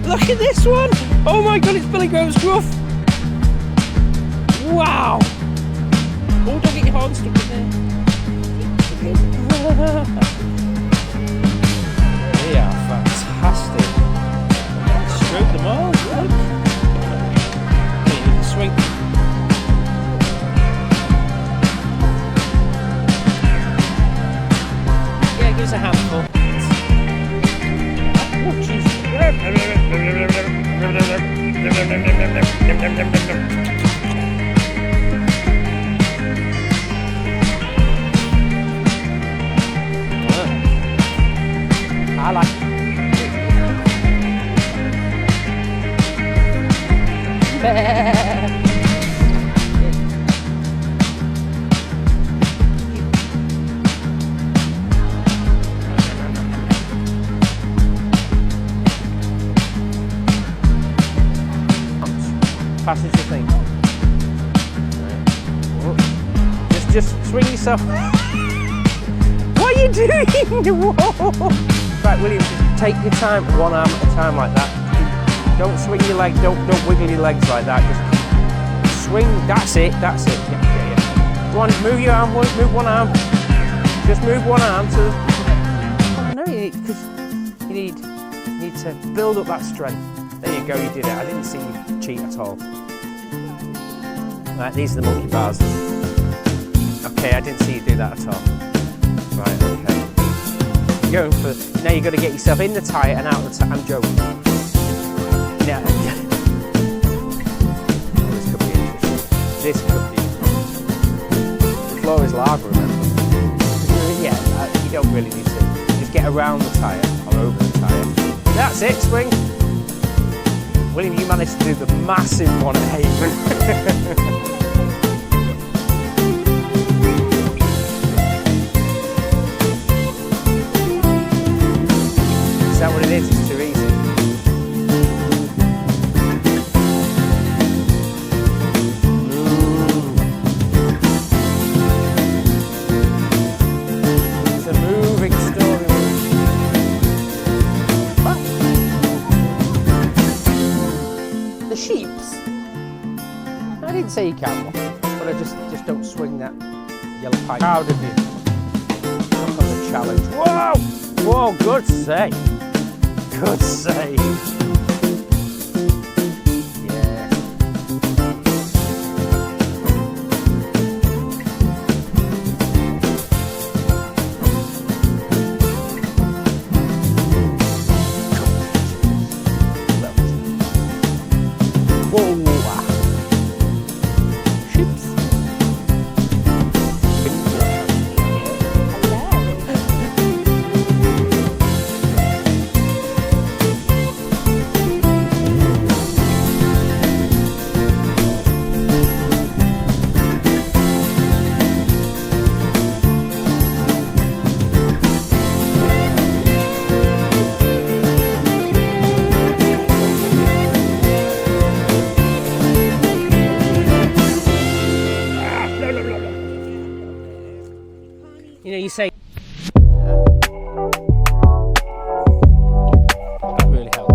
Look at this one! Oh my god, it's Billy Goat's Gruff! Wow! Oh, don't get your horn stuck in there. They are fantastic. Stroke them all. Look. Okay, you can swing. Yeah, give us a handful. Oh, jeez. I like it. Fast as you think. Just swing yourself. What are you doing? Whoa. Right, William, just take your time, one arm at a time like that. Don't swing your legs, don't wiggle your legs like that. Just swing, that's it. Yeah. Go on, move your arm, move one arm. Just move one arm to... Oh, no, because you need to build up that strength. There you go, you did it. I didn't see you cheat at all. Right, these are the monkey bars. Okay, I didn't see you do that at all. Right, okay. Going for, now you've got to get yourself in the tyre and out of the tyre. I'm joking. Yeah. This could be interesting. This could be. The floor is lava, remember? Yeah, you don't really need to. Just get around the tyre or over the tyre. That's it, swing. William, you managed to do the massive one at Haven. Is that what it is? It's too easy. It's a moving story. The sheeps. I didn't say you can't walk, but I just don't swing that yellow pipe. Proud of you. Look on the challenge. Whoa! Whoa, good save. Good save. Yeah. Whoa. Ships. You know, you say that really helped.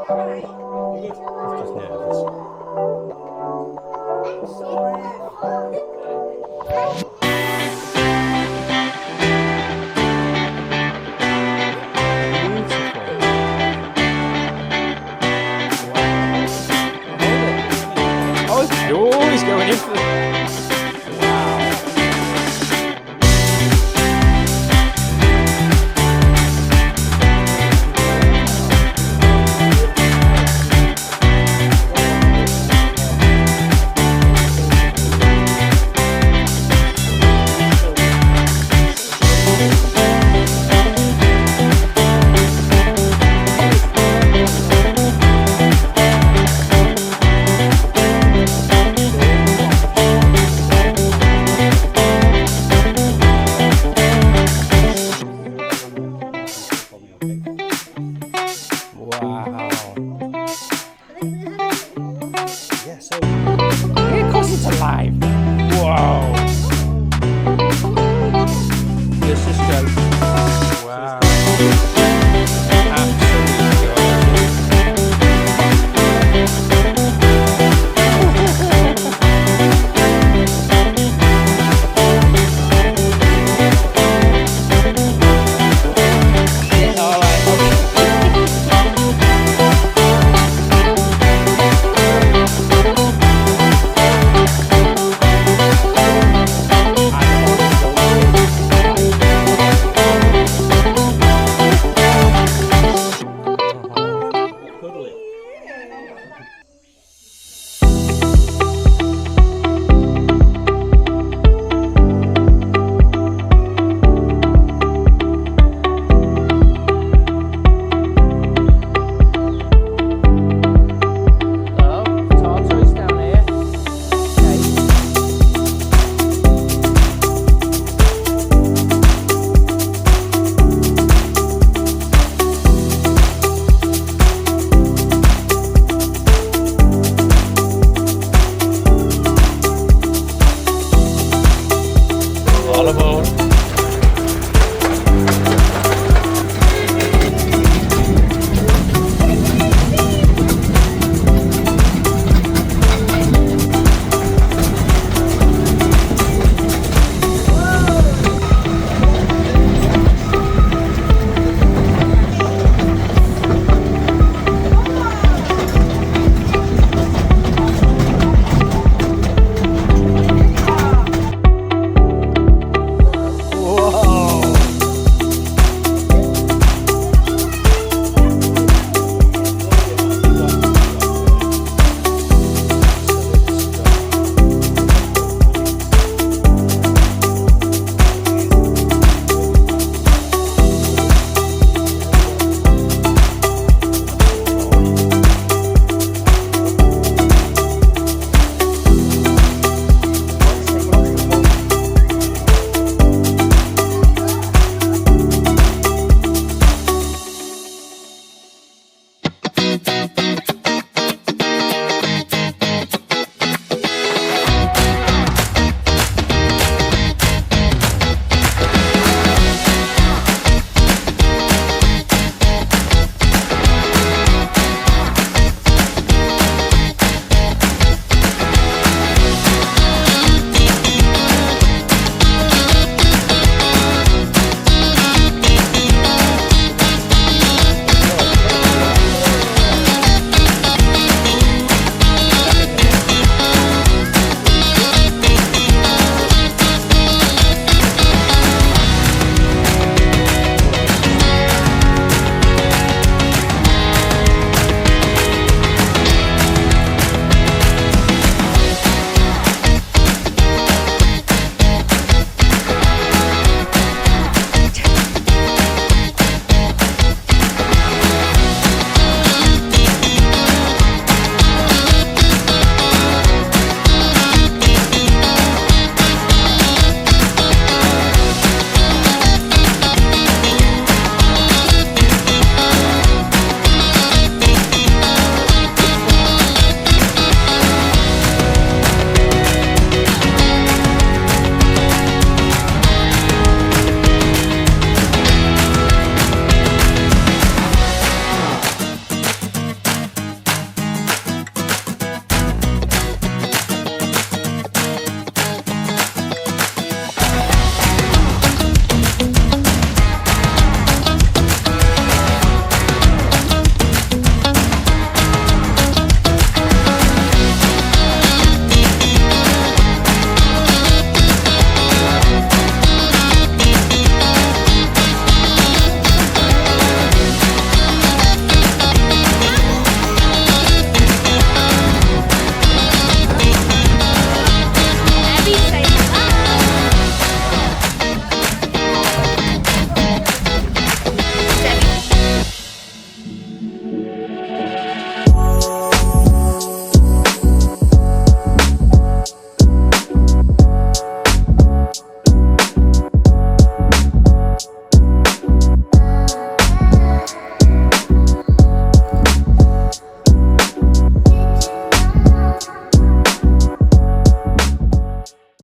Just nervous. Oh, he's going in for the... Alive. Whoa. This is good. Wow. Absolutely